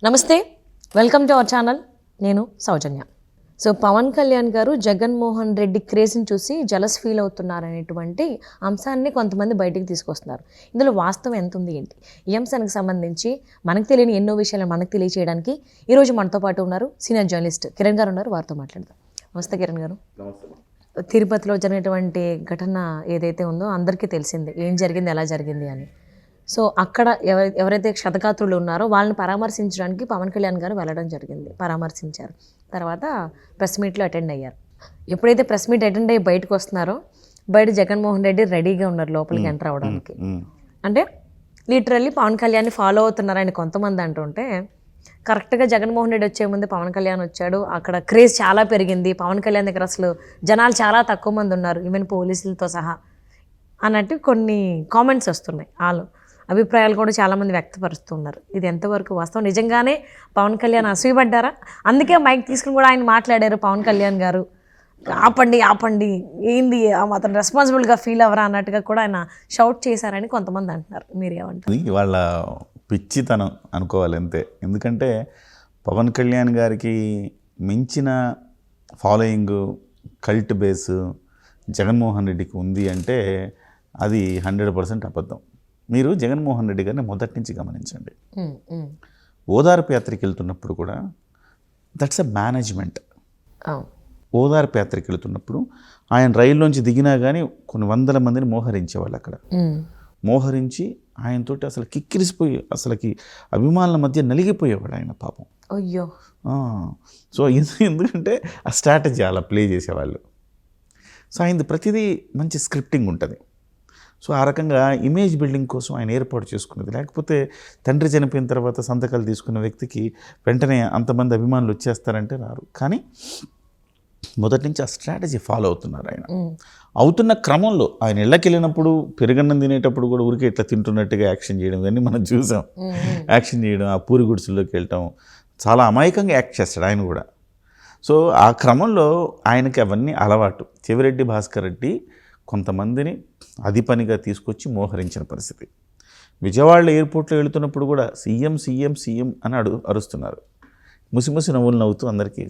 నమస్తే, welcome to our channel. నేను సౌజన్య. So Pawan Kalyan గారు జగన్మోహన్ రెడ్డి క్రేజ్ని చూసి జలస్ ఫీల్ అవుతున్నారనేటువంటి అంశాన్ని కొంతమంది బయటికి తీసుకొస్తున్నారు. ఇందులో వాస్తవం ఎంత ఉంది ఏంటి, ఈ అంశానికి సంబంధించి మనకు తెలియని ఎన్నో విషయాలు మనకు తెలియచేయడానికి ఈరోజు మనతో పాటు ఉన్నారు సీనియర్ జర్నలిస్ట్ కిరణ్ గారు ఉన్నారు. వారితో మాట్లాడదాం. నమస్తే కిరణ్ గారు. తిరుపతిలో జరిగినటువంటి ఘటన ఏదైతే ఉందో అందరికీ తెలిసిందే, ఏం జరిగింది, ఎలా జరిగింది అని. సో అక్కడ ఎవరైతే క్షతగాత్రులు ఉన్నారో వాళ్ళని పరామర్శించడానికి పవన్ కళ్యాణ్ గారు వెళ్ళడం జరిగింది. పరామర్శించారు, తర్వాత ప్రెస్ మీట్లో అటెండ్ అయ్యారు. ఎప్పుడైతే ప్రెస్ మీట్ అటెండ్ అయ్యి బయటకు వస్తున్నారో, బయట జగన్మోహన్ రెడ్డి రెడీగా ఉన్నారు లోపలికి ఎంటర్ అవ్వడానికి. అంటే లిటరల్లీ పవన్ కళ్యాణ్ని ఫాలో అవుతున్నారని కొంతమంది అంటుంటే, కరెక్ట్గా జగన్మోహన్ రెడ్డి వచ్చే ముందు పవన్ కళ్యాణ్ వచ్చాడు. అక్కడ క్రేజ్ చాలా పెరిగింది. పవన్ కళ్యాణ్ దగ్గర అసలు జనాలు చాలా తక్కువ మంది ఉన్నారు, ఈవెన్ పోలీసులతో సహా అన్నట్టు కొన్ని కామెంట్స్ వస్తున్నాయి. వాళ్ళు అభిప్రాయాలు కూడా చాలామంది వ్యక్తపరుస్తున్నారు. ఇది ఎంతవరకు వాస్తవం? నిజంగానే పవన్ కళ్యాణ్ అసూయపడ్డారా? అందుకే మైక్ తీసుకుని కూడా ఆయన మాట్లాడారు పవన్ కళ్యాణ్ గారు, ఆపండి ఆపండి, ఏంది అతను రెస్పాన్సిబుల్గా ఫీల్ అవ్వరా అన్నట్టుగా కూడా ఆయన షౌట్ చేశారని కొంతమంది అంటున్నారు. మీరు ఏమంటారు? వాళ్ళ పిచ్చితనం అనుకోవాలి అంతే. ఎందుకంటే పవన్ కళ్యాణ్ గారికి మించిన ఫాలోయింగ్, కల్ట్ బేసు జగన్మోహన్ రెడ్డికి ఉంది అంటే అది 100% అబద్ధం. మీరు జగన్మోహన్ రెడ్డి గారిని మొదటి నుంచి గమనించండి. ఓదార్పు యాత్రకి వెళ్తున్నప్పుడు కూడా దట్స్ ఎ మేనేజ్మెంట్. ఓదార్పు యాత్రకి వెళ్తున్నప్పుడు ఆయన రైల్లోంచి దిగినా కానీ కొన్ని వందల మందిని మోహరించేవాళ్ళు. అక్కడ మోహరించి ఆయనతోటి అసలు కిక్కిరిసిపోయి అసలుకి అభిమానుల మధ్య నలిగిపోయేవాడు ఆయన పాపం. అయ్యో. సో ఎందుకంటే ఆ స్ట్రాటజీ అలా ప్లే చేసేవాళ్ళు. సో ఆయనది ప్రతిదీ మంచి స్క్రిప్టింగ్ ఉంటుంది. సో ఆ రకంగా ఇమేజ్ బిల్డింగ్ కోసం ఆయన ఏర్పాటు చేసుకున్నది. లేకపోతే తండ్రి చనిపోయిన తర్వాత సంతకాలు తీసుకున్న వ్యక్తికి వెంటనే అంతమంది అభిమానులు వచ్చేస్తారంటే రారు. కానీ మొదటి నుంచి ఆ స్ట్రాటజీ ఫాలో అవుతున్నారు ఆయన. అవుతున్న క్రమంలో ఆయన ఇళ్ళకి వెళ్ళినప్పుడు పెరుగన్నం తినేటప్పుడు కూడా ఊరికే ఇట్లా తింటున్నట్టుగా యాక్షన్ చేయడం ఇవన్నీ మనం చూసాం. యాక్షన్ చేయడం, ఆ పూరి గుడిసెల్లోకి వెళ్ళటం, చాలా అమాయకంగా యాక్ట్ చేస్తాడు ఆయన కూడా. సో ఆ క్రమంలో ఆయనకి అవన్నీ అలవాటు. చెవిరెడ్డి భాస్కర్ రెడ్డి కొంతమందిని అది పనిగా తీసుకొచ్చి మోహరించిన పరిస్థితి. విజయవాడ ఎయిర్పోర్ట్లో వెళుతున్నప్పుడు కూడా సీఎం సీఎం సీఎం అని అరుస్తున్నారు. ముసిముసి నవ్వులు నవ్వుతూ అందరికీ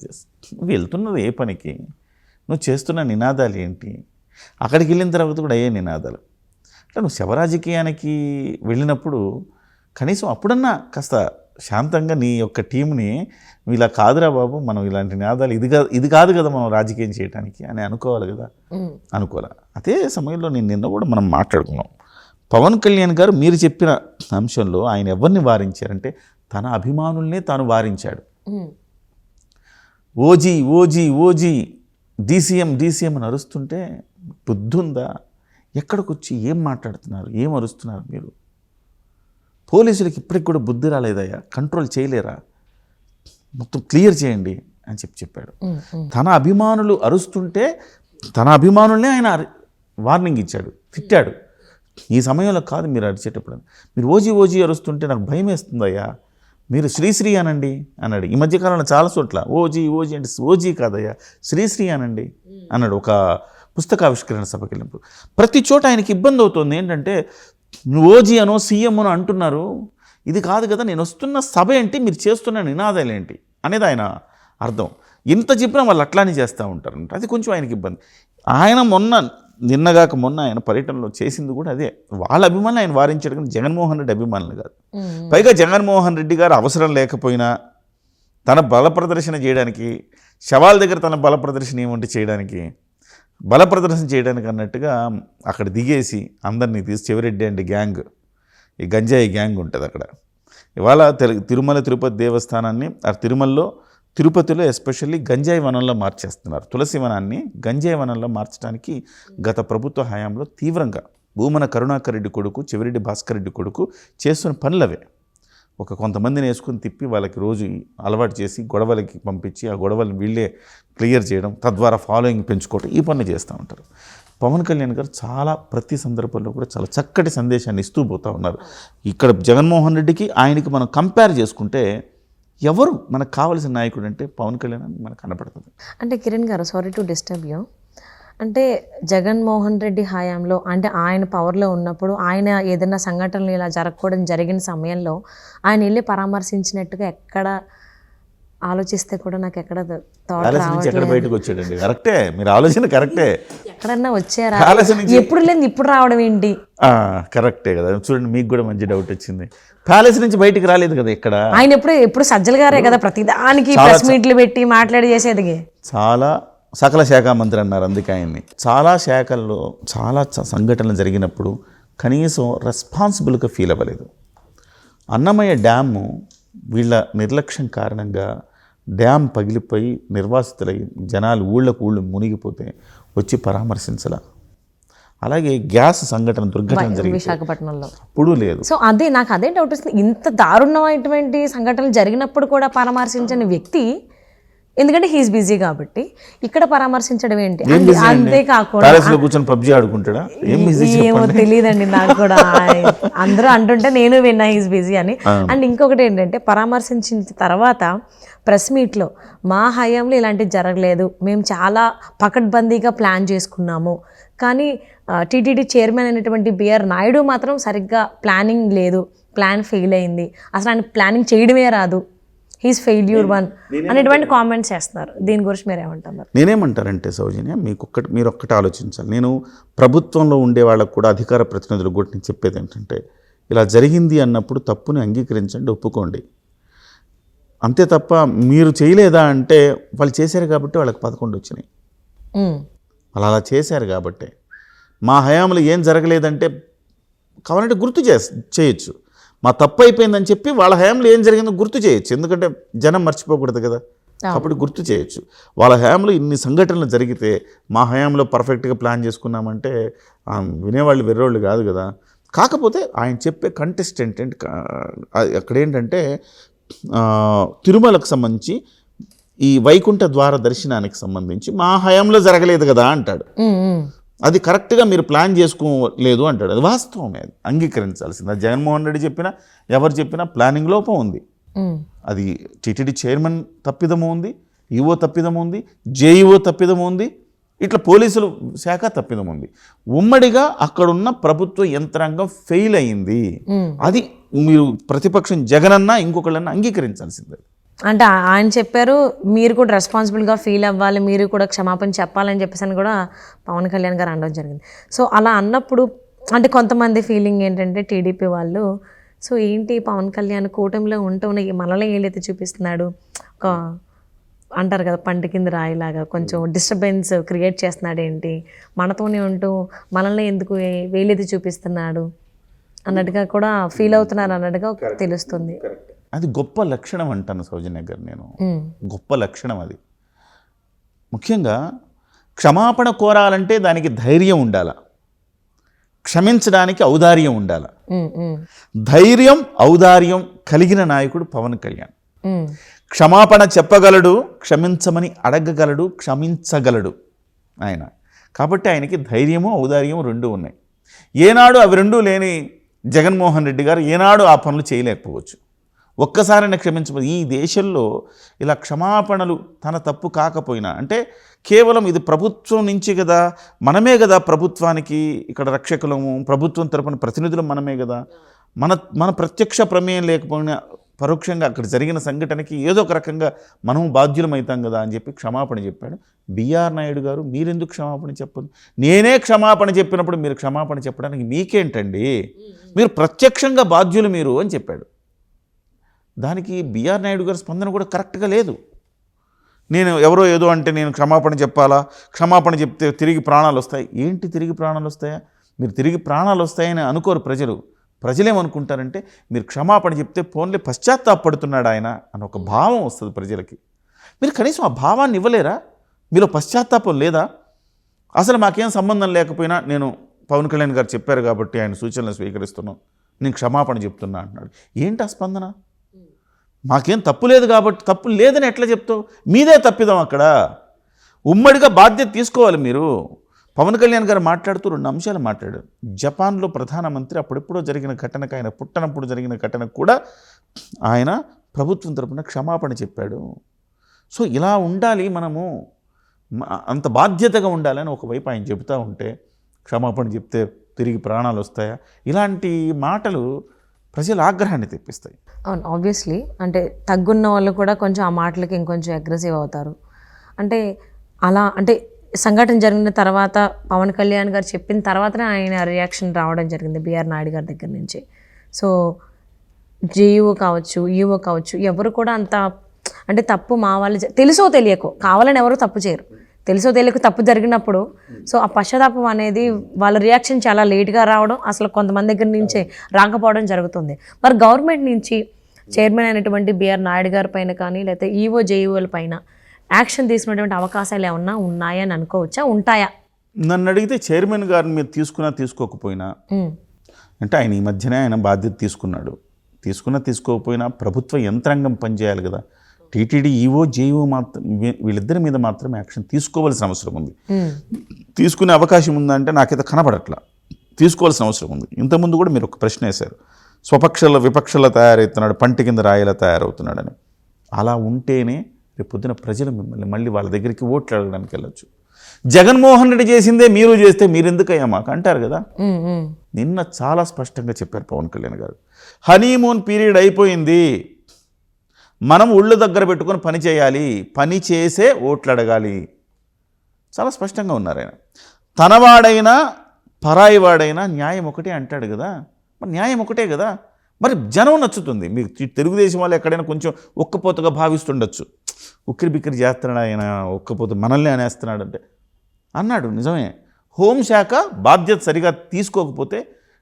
నువ్వు వెళ్తున్నది ఏ పనికి, నువ్వు చేస్తున్న నినాదాలు ఏంటి, అక్కడికి వెళ్ళిన తర్వాత కూడా అయ్యే నినాదాలు. అంటే నువ్వు శవరాజకీయానికి వెళ్ళినప్పుడు కనీసం అప్పుడన్నా కాస్త శాంతంగా నీ యొక్క టీంని ఇలా కాదురా బాబు, మనం ఇలాంటి నినాదాలు ఇది కాదు కదా మనం రాజకీయం చేయడానికి అని అనుకోవాలి కదా. అనుకోవాలి. అదే సమయంలో నిన్న కూడా మనం మాట్లాడుకున్నాం. పవన్ కళ్యాణ్ గారు మీరు చెప్పిన అంశంలో ఆయన ఎవరిని వారించారంటే తన అభిమానుల్నే తాను వారించాడు. OG OG OG DCM DCM అని అరుస్తుంటే బుద్ధుందా? ఎక్కడికి వచ్చి ఏం మాట్లాడుతున్నారు, ఏం అరుస్తున్నారు మీరు? పోలీసులకి ఇప్పటికి కూడా బుద్ధి రాలేదయ్యా, కంట్రోల్ చేయలేరా, మొత్తం క్లియర్ చేయండి అని చెప్పాడు. తన అభిమానులు అరుస్తుంటే తన అభిమానులనే ఆయన వార్నింగ్ ఇచ్చాడు, తిట్టాడు. ఈ సమయంలో కాదు మీరు అరిచేటప్పుడు, మీరు ఓజీ ఓజీ అరుస్తుంటే నాకు భయం వేస్తుందయ్యా, మీరు శ్రీశ్రీ అనండి అన్నాడు. ఈ మధ్యకాలంలో చాలా చోట్ల ఓజీ ఓజీ అంటే ఓజీ కాదయ్యా శ్రీశ్రీ అనండి అన్నాడు. ఒక పుస్తకావిష్కరణ సభకి వెళ్ళినప్పుడు ప్రతి చోట ఆయనకి ఇబ్బంది అవుతుంది. ఏంటంటే నువ్వు ఓజీ అనో సీఎం అనో అంటున్నారు, ఇది కాదు కదా, నేను వస్తున్న సభ ఏంటి, మీరు చేస్తున్న నినాదాలు ఏంటి అనేది ఆయన అర్థం. ఇంత చెప్పినా వాళ్ళు అట్లానే చేస్తూ ఉంటారంట. అది కొంచెం ఆయనకి ఇబ్బంది. ఆయన నిన్నగాక మొన్న ఆయన పర్యటనలో చేసింది కూడా అదే. వాళ్ళ అభిమానులు ఆయన వారించాడు, కానీ జగన్మోహన్ రెడ్డి అభిమానులు కాదు. పైగా జగన్మోహన్ రెడ్డి గారు అవసరం లేకపోయినా తన బల ప్రదర్శన చేయడానికి, శవాల దగ్గర తన బల ప్రదర్శన ఏమంటే చేయడానికి, బల ప్రదర్శన చేయడానికి అన్నట్టుగా అక్కడ దిగేసి అందరినీ చెవిరెడ్డి అండి గ్యాంగ్, ఈ గంజాయి గ్యాంగ్ ఉంటుంది అక్కడ. ఇవాళ తిరుమల తిరుపతి దేవస్థానాన్ని తిరుపతిలో ఎస్పెషల్లీ గంజాయి వనంలో మార్చేస్తున్నారు. తులసి వనాన్ని గంజాయి వనంలో మార్చడానికి గత ప్రభుత్వ హయాంలో తీవ్రంగా భూమన కరుణాకర్ రెడ్డి కొడుకు, చెవిరెడ్డి భాస్కర్ రెడ్డి కొడుకు చేస్తున్న పనులవే. కొంతమందిని వేసుకుని తిప్పి వాళ్ళకి రోజు అలవాటు చేసి గొడవలకి పంపించి ఆ గొడవలను వీళ్ళే క్లియర్ చేయడం, తద్వారా ఫాలోయింగ్ పెంచుకోవడం, ఈ పనులు చేస్తూ ఉంటారు. పవన్ కళ్యాణ్ గారు చాలా ప్రతి సందర్భంలో కూడా చాలా చక్కటి సందేశాన్ని ఇస్తూ పోతూ ఉన్నారు. ఇక్కడ జగన్మోహన్ రెడ్డికి ఆయనకి మనం కంపేర్ చేసుకుంటే ఎవరు మనకు కావాల్సిన నాయకుడు అంటే పవన్ కళ్యాణ్ అని మనకు కనపడుతుంది. అంటే కిరణ్ గారు, సారీ టు డిస్టర్బ్ యూ, అంటే జగన్మోహన్ రెడ్డి హయాంలో అంటే ఆయన పవర్లో ఉన్నప్పుడు ఆయన ఏదైనా సంఘటనలు ఇలా జరగకూడదు జరిగిన సమయంలో ఆయన వెళ్ళి పరామర్శించినట్టుగా ఎక్కడ ఆలోచిస్తే కూడా నాకు ఎక్కడ థాట్ ప్యాలెస్ నుంచి ఎక్కడ బయటకు వచ్చాడండి? కరెక్టే, మీరు ఆలోచన కరెక్టే. ఎక్కడన్నా వచ్చారా? ప్యాలెస్ నుంచి ఎప్పుడు లేదు ఇప్పుడు రావడం ఏంటి? కరెక్టే కదా. చూడండి, మీకు కూడా మంచి డౌట్ వచ్చింది. ప్యాలెస్ నుంచి బయటికి రాలేదు కదా ఇక్కడ. ఆయన ఎప్పుడు సజ్జల గారే కదా ప్రతిదానికి ప్రెస్ మీట్లు పెట్టి మాట్లాడి చేసేది. చాలా సకల శాఖ మంత్రి అన్నారు అందుకే ఆయన్ని. చాలా శాఖల్లో చాలా సంఘటనలు జరిగినప్పుడు కనీసం రెస్పాన్సిబుల్గా ఫీల్ అవ్వలేదు. అన్నమయ్య డ్యాము వీళ్ళ నిర్లక్ష్యం కారణంగా డ్యామ్ పగిలిపోయి నిర్వాసితులై జనాలు ఊళ్ళకు మునిగిపోతే వచ్చి పరామర్శించాల. అలాగే గ్యాస్ సంఘటన దుర్ఘటన జరిగింది విశాఖపట్నంలో, ఇప్పుడు లేదు. సో నాకు అదే డౌట్ వస్తుంది. ఇంత దారుణమైనటువంటి సంఘటనలు జరిగినప్పుడు కూడా పరామర్శించని వ్యక్తి, ఎందుకంటే హీస్ బిజీ కాబట్టి ఇక్కడ పరామర్శించడం ఏంటి? అంతేకాకుండా కూర్చొని పబ్జీ ఆడుకుంటాడా? ఏమో తెలియదండి నాకు కూడా. అందరూ అంటుంటే నేను విన్నా హీస్ బిజీ అని. అండ్ ఇంకొకటి ఏంటంటే పరామర్శించిన తర్వాత ప్రెస్ మీట్లో మా హయాంలో ఇలాంటివి జరగలేదు, మేము చాలా పకడ్బందీగా ప్లాన్ చేసుకున్నాము, కానీ టీటీడీ చైర్మన్ అయినటువంటి బిఆర్ నాయుడు మాత్రం సరిగ్గా ప్లానింగ్ లేదు, ప్లాన్ ఫెయిల్ అయింది, అసలు ఆయన ప్లానింగ్ చేయడమే రాదు, హీస్ ఫెయిల్యూర్ వన్ అనేటువంటి కామెంట్స్ చేస్తున్నారు. దీని గురించి మీరు ఏమంటున్నారు? నేనేమంటారంటే సౌజన్య, మీరు ఒక్కటి ఆలోచించాలి. నేను ప్రభుత్వంలో ఉండే వాళ్ళకు కూడా అధికార ప్రతినిధులకు కూడా నేను చెప్పేది ఏంటంటే, ఇలా జరిగింది అన్నప్పుడు తప్పుని అంగీకరించండి, ఒప్పుకోండి. అంతే తప్ప మీరు చేయలేదా అంటే వాళ్ళు చేశారు కాబట్టి వాళ్ళకి 11 వచ్చినాయి. వాళ్ళు అలా చేశారు కాబట్టి. మా హయాంలో ఏం జరగలేదంటే కావాలంటే గుర్తు చేయొచ్చు. మా తప్పు అయిపోయిందని చెప్పి వాళ్ళ హయాంలో ఏం జరిగిందో గుర్తు చేయొచ్చు. ఎందుకంటే జనం మర్చిపోకూడదు కదా, కాబట్టి గుర్తు చేయొచ్చు. వాళ్ళ హయాంలో ఇన్ని సంఘటనలు జరిగితే మా హయాంలో పర్ఫెక్ట్గా ప్లాన్ చేసుకున్నామంటే వినేవాళ్ళు వెర్రోళ్ళు కాదు కదా. కాకపోతే ఆయన చెప్పే కంటెస్టెంట్ అక్కడ ఏంటంటే తిరుమలకు సంబంధించి ఈ వైకుంఠ ద్వార దర్శనానికి సంబంధించి మా హయాంలో జరగలేదు కదా అంటాడు. అది కరెక్ట్గా మీరు ప్లాన్ చేసుకోలేదు అంటాడు. అది వాస్తవమే, అది అంగీకరించాల్సింది. అది జగన్మోహన్ రెడ్డి చెప్పినా ఎవరు చెప్పినా ప్లానింగ్ లోపం ఉంది. అది టీటీడీ చైర్మన్ తప్పిదము ఉంది, ఈఓ తప్పిదము ఉంది, జేఈఓ తప్పిదము ఉంది, ఇట్లా పోలీసులు శాఖ తప్పిదం ఉంది. ఉమ్మడిగా అక్కడున్న ప్రభుత్వ యంత్రాంగం ఫెయిల్ అయింది. అది మీరు ప్రతిపక్షం జగనన్నా ఇంకొకళ్ళన్నా అంగీకరించాల్సిందే. అంటే ఆయన చెప్పారు, మీరు కూడా రెస్పాన్సిబుల్గా ఫీల్ అవ్వాలి, మీరు కూడా క్షమాపణ చెప్పాలని చెప్పేసి అని కూడా పవన్ కళ్యాణ్ గారు అనడం జరిగింది. సో అలా అన్నప్పుడు అంటే కొంతమంది ఫీలింగ్ ఏంటంటే టీడీపీ వాళ్ళు, సో ఏంటి పవన్ కళ్యాణ్ కూటమిలో ఉంటూ మనల్ని ఏలైతే చూపిస్తున్నాడు, ఒక అంటారు కదా పంట కింద రాయిలాగా కొంచెం డిస్టర్బెన్స్ క్రియేట్ చేస్తున్నాడు ఏంటి, మనతోనే ఉంటూ మనల్ని ఎందుకు వేలెత్తి చూపిస్తున్నాడు అన్నట్టుగా కూడా ఫీల్ అవుతున్నారు అన్నట్టుగా తెలుస్తుంది. అది గొప్ప లక్షణం అంటాను సౌజన్య గారు. నేను గొప్ప లక్షణం అది. ముఖ్యంగా క్షమాపణ కోరాలంటే దానికి ధైర్యం ఉండాల, క్షమించడానికి ఔదార్యం ఉండాల. ధైర్యం ఔదార్యం కలిగిన నాయకుడు పవన్ కళ్యాణ్. క్షమాపణ చెప్పగలడు, క్షమించమని అడగగలడు, క్షమించగలడు ఆయన. కాబట్టి ఆయనకి ధైర్యము ఔదార్యము రెండూ ఉన్నాయి. ఏనాడు అవి రెండూ లేని జగన్మోహన్ రెడ్డి గారు ఏనాడు ఆ పనులు చేయలేకపోవచ్చు. ఒక్కసారైనా క్షమించబోదు. ఈ దేశంలో ఇలా క్షమాపణలు తన తప్పు కాకపోయినా, అంటే కేవలం ఇది ప్రభుత్వం నుంచి కదా, మనమే కదా ప్రభుత్వానికి ఇక్కడ రక్షకులము, ప్రభుత్వం తరపున ప్రతినిధులు మనమే కదా, మన ప్రత్యక్ష ప్రమేయం లేకపోయినా పరోక్షంగా అక్కడ జరిగిన సంఘటనకి ఏదో ఒక రకంగా మనం బాధ్యులమవుతాం కదా అని చెప్పి క్షమాపణ చెప్పాడు. బిఆర్ నాయుడు గారు మీరెందుకు క్షమాపణ చెప్పదు? నేనే క్షమాపణ చెప్పినప్పుడు మీరు క్షమాపణ చెప్పడానికి మీకేంటండి, మీరు ప్రత్యక్షంగా బాధ్యులు మీరు అని చెప్పాడు. దానికి బిఆర్ నాయుడు గారి స్పందన కూడా కరెక్ట్గా లేదు. నేను ఎవరో ఏదో అంటే నేను క్షమాపణ చెప్పాలా, క్షమాపణ చెప్తే తిరిగి ప్రాణాలు వస్తాయి. ఏంటి తిరిగి ప్రాణాలు వస్తాయా? మీరు తిరిగి ప్రాణాలు వస్తాయని అనుకోరు ప్రజలు. ప్రజలేమనుకుంటారంటే మీరు క్షమాపణ చెప్తే ఫోన్లే పశ్చాత్తాపడుతున్నాడు ఆయన అని ఒక భావం వస్తుంది ప్రజలకి. మీరు కనీసం ఆ భావాన్ని ఇవ్వలేరా? మీలో పశ్చాత్తాపం లేదా? అసలు మాకేం సంబంధం లేకపోయినా నేను పవన్ కళ్యాణ్ గారు చెప్పారు కాబట్టి ఆయన సూచనలు స్వీకరిస్తున్నాను, నేను క్షమాపణ చెప్తున్నా అంటున్నాడు. ఏంటి ఆ స్పందన? మాకేం తప్పు లేదు కాబట్టి తప్పు లేదని ఎట్లా చెప్తావు? మీదే తప్పిదాం. అక్కడ ఉమ్మడిగా బాధ్యత తీసుకోవాలి మీరు. పవన్ కళ్యాణ్ గారు మాట్లాడుతూ 2 అంశాలు మాట్లాడారు. జపాన్లో ప్రధానమంత్రి అప్పుడెప్పుడో జరిగిన ఘటనకు, ఆయన పుట్టనప్పుడు జరిగిన ఘటనకు కూడా ఆయన ప్రభుత్వం తరపున క్షమాపణ చెప్పాడు. సో ఇలా ఉండాలి మనము. అంత బాధ్యతగా ఉండాలని ఒకవైపు ఆయన చెబుతూ ఉంటే, క్షమాపణ చెప్తే తిరిగి ప్రాణాలు వస్తాయా, ఇలాంటి మాటలు ప్రజల ఆగ్రహాన్ని తెప్పిస్తాయి. అవును, ఆబ్వియస్లీ. అంటే తగ్గున్న వాళ్ళు కూడా కొంచెం ఆ మాటలకి ఇంకొంచెం అగ్రెసివ్ అవుతారు. అంటే అలా అంటే సంఘటన జరిగిన తర్వాత పవన్ కళ్యాణ్ గారు చెప్పిన తర్వాతనే ఆయన రియాక్షన్ రావడం జరిగింది బిఆర్ నాయుడు గారి దగ్గర నుంచి. సో జేఈఓ కావచ్చు, ఈఓ కావచ్చు, ఎవరు కూడా అంత అంటే తప్పు మా వాళ్ళు తెలుసో తెలియకో, కావాలని ఎవరు తప్పు చేయరు, తెలుసో తెలియక తప్పు జరిగినప్పుడు సో ఆ పశ్చాత్తాపం అనేది వాళ్ళ రియాక్షన్ చాలా లేట్గా రావడం, అసలు కొంతమంది దగ్గర నుంచే రాకపోవడం జరుగుతుంది. మరి గవర్నమెంట్ నుంచి చైర్మన్ అయినటువంటి బిఆర్ నాయుడు గారి పైన కానీ లేకపోతే ఈఓ జేఈఓల పైన యాక్షన్ తీసుకునేటువంటి అవకాశాలు ఏమన్నా ఉన్నాయని అనుకోవచ్చా, ఉంటాయా? నన్ను అడిగితే చైర్మన్ గారిని మీరు తీసుకోకపోయినా, అంటే ఆయన ఈ మధ్యనే ఆయన బాధ్యత తీసుకోకపోయినా ప్రభుత్వ యంత్రాంగం పనిచేయాలి కదా. టీటీడీ ఈఓ జేఈఓ మాత్రం వీళ్ళిద్దరి మీద మాత్రం యాక్షన్ తీసుకోవాల్సిన అవసరం ఉంది. తీసుకునే అవకాశం ఉందంటే నాకైతే కనపడట్లా. తీసుకోవాల్సిన అవసరం ఉంది. ఇంతకుముందు కూడా మీరు ఒక ప్రశ్న వేశారు, స్వపక్షాల విపక్షాల తయారవుతున్నాడు, పంటి కింద రాయిలా తయారవుతున్నాడని. అలా ఉంటేనే రేపు పొద్దున ప్రజలు మిమ్మల్ని మళ్ళీ వాళ్ళ దగ్గరికి ఓట్లు అడగడానికి వెళ్ళొచ్చు. జగన్మోహన్ రెడ్డి చేసిందే మీరు చేస్తే మీరెందుకయ్యా మాకు అంటారు కదా. నిన్న చాలా స్పష్టంగా చెప్పారు పవన్ కళ్యాణ్ గారు, హనీమూన్ పీరియడ్ అయిపోయింది, మనం ఒళ్ళు దగ్గర పెట్టుకొని పని చేయాలి, పని చేసే ఓట్లు అడగాలి. చాలా స్పష్టంగా ఉన్నారు ఆయన. తనవాడైనా పరాయి వాడైనా న్యాయం ఒకటే అంటాడు కదా. మరి న్యాయం ఒకటే కదా, మరి జనం నచ్చుతుంది. మీకు తెలుగుదేశం వాళ్ళు ఎక్కడైనా కొంచెం ఒక్కపోతగా భావిస్తుండొచ్చు, ఉక్కిరి బిక్కిరి చేస్తున్నాడు ఆయన, ఒక్కపోత మనల్ని అనేస్తున్నాడు అంటే అన్నాడు. నిజమే, హోంశాఖ బాధ్యత సరిగా తీసుకోకపోతే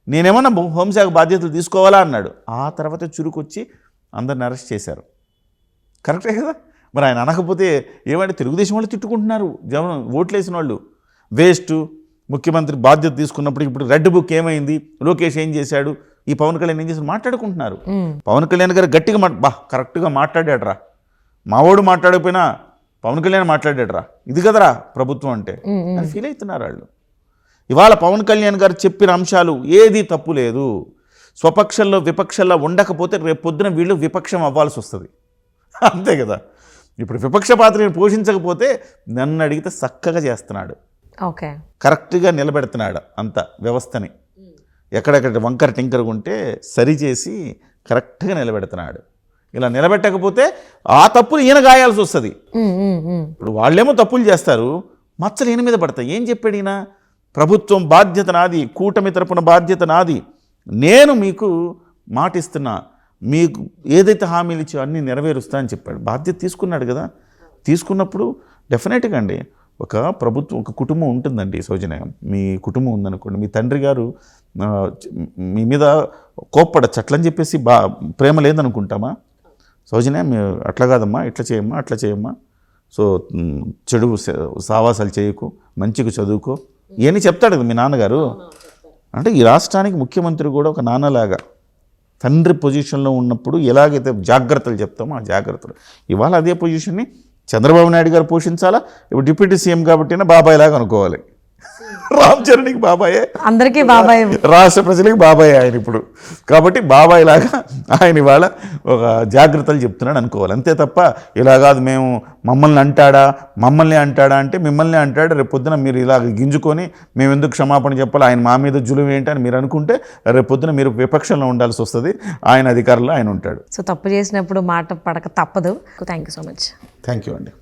నేనేమన్నా హోంశాఖ బాధ్యతలు తీసుకోవాలా అన్నాడు. ఆ తర్వాత చురుకొచ్చి అందరిని అరెస్ట్ చేశారు. కరెక్టే కదా. మరి ఆయన అనకపోతే ఏమంటే తెలుగుదేశం వాళ్ళు తిట్టుకుంటున్నారు, జనం ఓట్లేసిన వాళ్ళు వేస్ట్, ముఖ్యమంత్రి బాధ్యత తీసుకున్నప్పుడు ఇప్పుడు రెడ్ బుక్ ఏమైంది, లోకేష్ ఏం చేశాడు, ఈ పవన్ కళ్యాణ్ ఏం చేశాడు మాట్లాడుకుంటున్నారు. పవన్ కళ్యాణ్ గారు గట్టిగా కరెక్ట్గా మాట్లాడాడరా, మావోడు మాట్లాడకపోయినా పవన్ కళ్యాణ్ మాట్లాడాడరా, ఇది కదరా ప్రభుత్వం అంటే అని ఫీల్ అవుతున్నారు వాళ్ళు. ఇవాళ పవన్ కళ్యాణ్ గారు చెప్పిన అంశాలు ఏది తప్పు లేదు. స్వపక్షంలో విపక్షంలో ఉండకపోతే రేపు పొద్దున వీళ్ళు విపక్షం అవ్వాల్సి వస్తుంది, అంతే కదా. ఇప్పుడు విపక్ష పాత్రని పోషించకపోతే నన్ను అడిగితే చక్కగా చేస్తున్నాడు, ఓకే, కరెక్ట్గా నిలబెడుతున్నాడు అంత వ్యవస్థని. ఎక్కడెక్కడ వంకర టింకరగా ఉంటే సరిచేసి కరెక్ట్గా నిలబెడుతున్నాడు. ఇలా నిలబెట్టకపోతే ఆ తప్పులు ఈయన గాయాల్సి వస్తుంది. ఇప్పుడు వాళ్ళేమో తప్పులు చేస్తారు, మచ్చలు ఈయన మీద పడతాయి. ఏం చెప్పాడు ఈయన, ప్రభుత్వం బాధ్యత నాది, కూటమి తరపున బాధ్యత నాది, నేను మీకు మాటిస్తున్నా, మీకు ఏదైతే హామీలు ఇచ్చో అన్నీ నెరవేరుస్తా అని చెప్పాడు. బాధ్యత తీసుకున్నాడు కదా. తీసుకున్నప్పుడు డెఫినెట్గా అండి ఒక ప్రభుత్వం, ఒక కుటుంబం ఉంటుందండి. సౌజన్య, మీ కుటుంబం ఉందనుకోండి, మీ తండ్రి గారు మీ మీద కోప్పడచ్చు, అట్లని చెప్పేసి ప్రేమ లేదనుకుంటామా సౌజన్య? అట్లా కాదమ్మా, ఇట్లా చేయమ్మా, అట్లా చేయమ్మా, సో చెడు సావాసాలు చేయకు, మంచిగా చదువుకో, ఇవన్నీ చెప్తాడు కదా మీ నాన్నగారు. అంటే ఈ రాష్ట్రానికి ముఖ్యమంత్రి కూడా ఒక నాన్నలాగా తండ్రి పొజిషన్లో ఉన్నప్పుడు ఎలాగైతే జాగ్రత్తలు చెప్తామో ఆ జాగ్రత్తలు ఇవాళ అదే పొజిషన్ని చంద్రబాబు నాయుడు గారు పోషించాలా. ఇప్పుడు డిప్యూటీ సీఎం కాబట్టి బాబాయ్ లాగా అనుకోవాలి. రామ్ చరణ్కి బాబాయే, అందరికీ బాబాయ్, రాష్ట్ర ప్రజలకి బాబాయ్ ఆయన ఇప్పుడు. కాబట్టి బాబాయ్ లాగా ఆయన ఇవాళ ఒక జాగ్రత్తలు చెప్తున్నాడు అనుకోవాలి, అంతే తప్ప ఇలా కాదు మేము మమ్మల్ని అంటాడా అంటే మిమ్మల్ని అంటాడు. రేపు పొద్దున మీరు ఇలా గింజుకొని మేము ఎందుకు క్షమాపణ చెప్పాలి, ఆయన మా మీద జులుం ఏంటి అని మీరు అనుకుంటే రేపు పొద్దున మీరు విపక్షంలో ఉండాల్సి వస్తుంది, ఆయన అధికారంలో ఆయన ఉంటాడు. సో తప్పు చేసినప్పుడు మాట పడక తప్పదు. Thank you so much. Thank you అండి.